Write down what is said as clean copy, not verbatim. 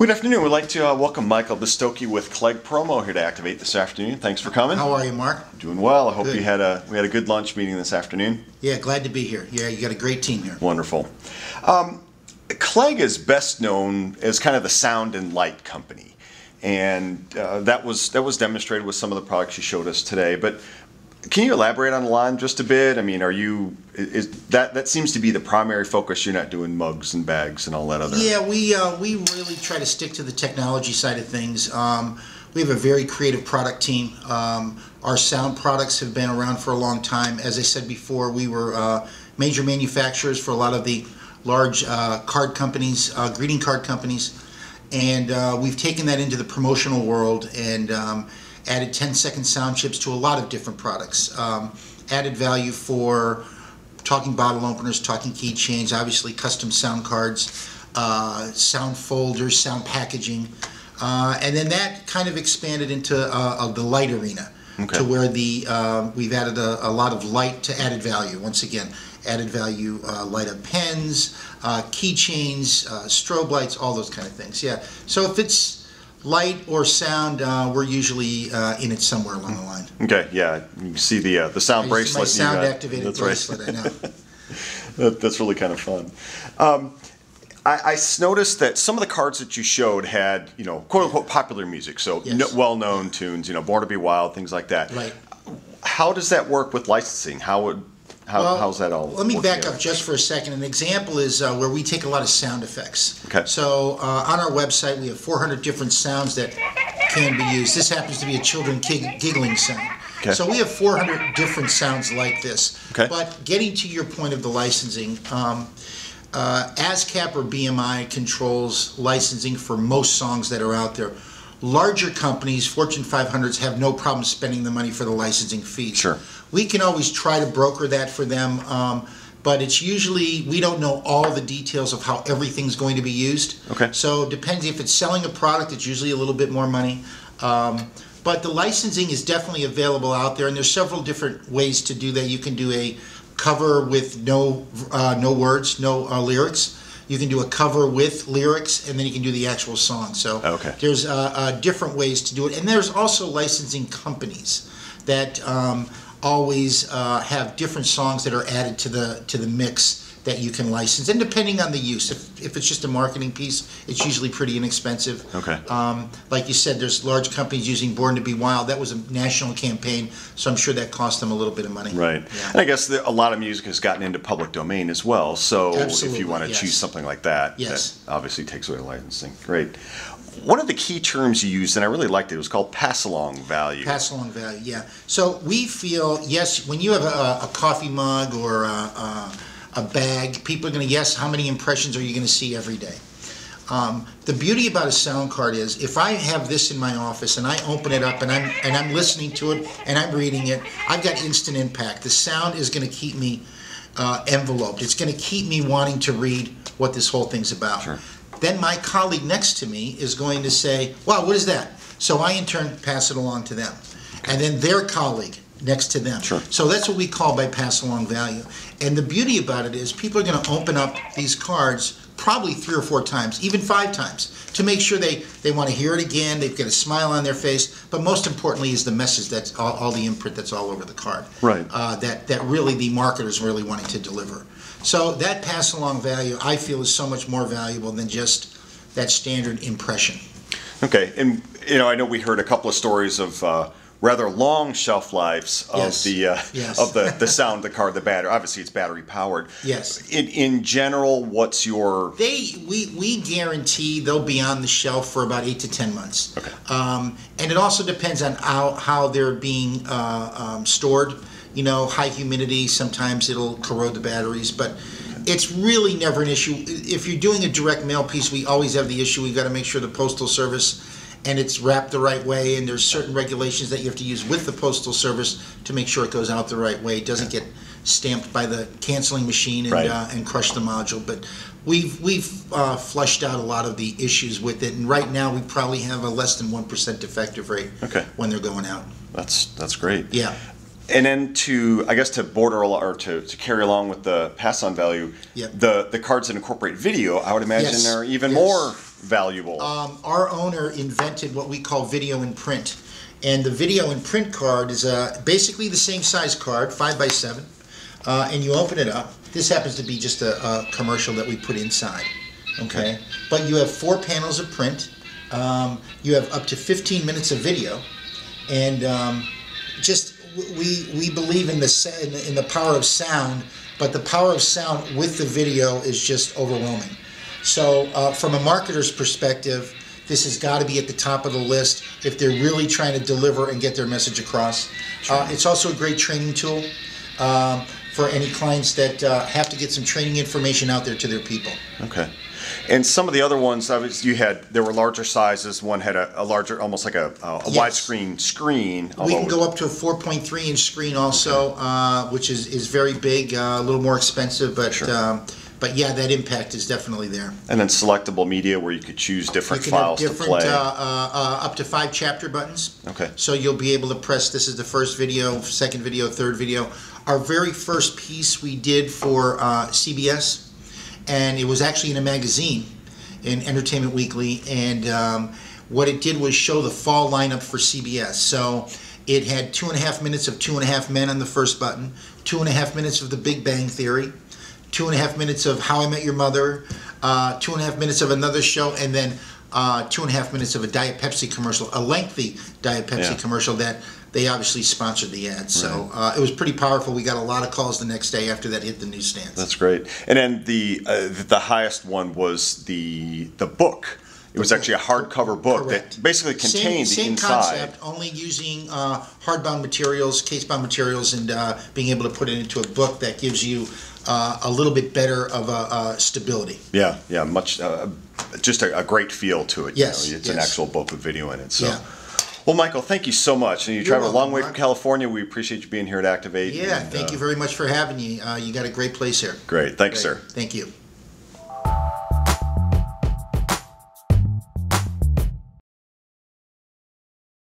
Good afternoon. We'd like to welcome Michael Bistocchi with Clegg Promo here to Activate this afternoon. Thanks for coming. How are you, Mark? Doing well. I hope Good. we had a good lunch meeting this afternoon. Yeah, glad to be here. Yeah, you got a great team here. Wonderful. Clegg is best known as kind of the sound and light company, and that was demonstrated with some of the products you showed us today. But can you elaborate on the line just a bit? I mean, that seems to be the primary focus? You're not doing mugs and bags and all that other. Yeah, we really try to stick to the technology side of things. We have a very creative product team. Our sound products have been around for a long time. As I said before, we were major manufacturers for a lot of the large card companies, greeting card companies, and we've taken that into the promotional world and added 10-second sound chips to a lot of different products. Added value for talking bottle openers, talking keychains, obviously custom sound cards, sound folders, sound packaging, and then that kind of expanded into the light arena. Okay. To where we've added a lot of light to added value. Once again, added value light up pens, keychains, strobe lights, all those kind of things. Yeah. So if it's light or sound, we're usually in it somewhere along the line. Okay, yeah, you can see the sound bracelet. My sound activated bracelet, right. I know. That's really kind of fun. I noticed that some of the cards that you showed had, quote unquote popular music, so yes. Well-known tunes, Born to Be Wild, things like that. Right. How does that work with licensing? How's that all? Let me back up just for a second. An example is where we take a lot of sound effects. Okay. So on our website we have 400 different sounds that can be used. This happens to be a children giggling sound. Okay. So we have 400 different sounds like this. Okay. But getting to your point of the licensing, ASCAP or BMI controls licensing for most songs that are out there. Larger companies, Fortune 500s, have no problem spending the money for the licensing fees. Sure. We can always try to broker that for them, but it's usually, we don't know all the details of how everything's going to be used. Okay. So it depends. If it's selling a product, it's usually a little bit more money. But the licensing is definitely available out there, and there's several different ways to do that. You can do a cover with no words, no lyrics. You can do a cover with lyrics, and then you can do the actual song. So okay. There's different ways to do it. And there's also licensing companies that always have different songs that are added to the mix that you can license. And depending on the use, if it's just a marketing piece, it's usually pretty inexpensive. Okay. Like you said, there's large companies using Born to Be Wild. That was a national campaign, so I'm sure that cost them a little bit of money. Right. Yeah. And I guess a lot of music has gotten into public domain as well. So absolutely, if you want to yes. choose something like that, yes. that obviously takes away the licensing. Great. One of the key terms you used, and I really liked it, was called pass-along value. Pass-along value, yeah. So we feel, yes, when you have a coffee mug or a bag, people are going to guess how many impressions are you going to see every day. The beauty about a sound card is, if I have this in my office and I open it up and I'm listening to it and I'm reading it, I've got instant impact. The sound is going to keep me enveloped. It's going to keep me wanting to read what this whole thing's about. Sure. Then my colleague next to me is going to say, wow, what is that? So I in turn pass it along to them. And then their colleague next to them. Sure. So that's what we call by pass along value. And the beauty about it is people are going to open up these cards probably 3 or 4 times, even 5 times, to make sure they want to hear it again, they've got a smile on their face, but most importantly is the message, that's all the imprint that's all over the card. Right. That really the marketer's really wanting to deliver. So that pass along value, I feel, is so much more valuable than just that standard impression. Okay, and I know we heard a couple of stories of rather long shelf lives of yes. Yes. of the sound, the card, the battery. Obviously, it's battery powered. Yes. In general, what's your? We guarantee they'll be on the shelf for about 8 to 10 months. Okay. And it also depends on how they're being stored. High humidity, sometimes it'll corrode the batteries, but it's really never an issue. If you're doing a direct mail piece, we always have the issue. We've got to make sure the Postal Service and it's wrapped the right way, and there's certain regulations that you have to use with the Postal Service to make sure it goes out the right way. It doesn't get stamped by the canceling machine and, right. And crush the module. But we've flushed out a lot of the issues with it, and right now we probably have a less than 1% defective rate when they're going out. That's great. Yeah. And then to border or to carry along with the pass-on value, yep. the cards that incorporate video, I would imagine, yes. are even yes. more valuable? Our owner invented what we call video in print. And the video in print card is basically the same size card, 5x7. And you open it up. This happens to be just a commercial that we put inside. Okay? But you have 4 panels of print. You have up to 15 minutes of video. And we believe in the power of sound, but the power of sound with the video is just overwhelming. So from a marketer's perspective, this has got to be at the top of the list if they're really trying to deliver and get their message across. Sure. It's also a great training tool for any clients that have to get some training information out there to their people. Okay. And some of the other ones, obviously, there were larger sizes. One had a larger, almost like a Yes. widescreen screen. We can go up to a 4.3-inch screen also, which is very big, a little more expensive, but Sure. But yeah, that impact is definitely there. And then selectable media where you could choose different files to play. You can have different, up to 5 chapter buttons. Okay. So you'll be able to press, this is the first video, second video, third video. Our very first piece we did for CBS, and it was actually in a magazine, in Entertainment Weekly, and what it did was show the fall lineup for CBS. So it had 2.5 minutes of 2.5 Men on the first button, 2.5 minutes of The Big Bang Theory, 2.5 minutes of How I Met Your Mother, 2.5 minutes of another show, and then 2.5 minutes of a Diet Pepsi commercial, a lengthy Diet Pepsi commercial that they obviously sponsored the ad. So it was pretty powerful. We got a lot of calls the next day after that hit the newsstands. That's great. And then the highest one was the book. It was actually a hardcover book that basically contained the inside. Same concept, only using hardbound materials, casebound materials, and being able to put it into a book that gives you a little bit better of a stability. Yeah, much just a great feel to it. Yes, it's an actual book with video in it. So. Yeah. Well, Michael, thank you so much. And you traveled a long way from California. We appreciate you being here at Activate. Yeah, thank you very much for having me. You got a great place here. Great. Thanks, sir. Thank you.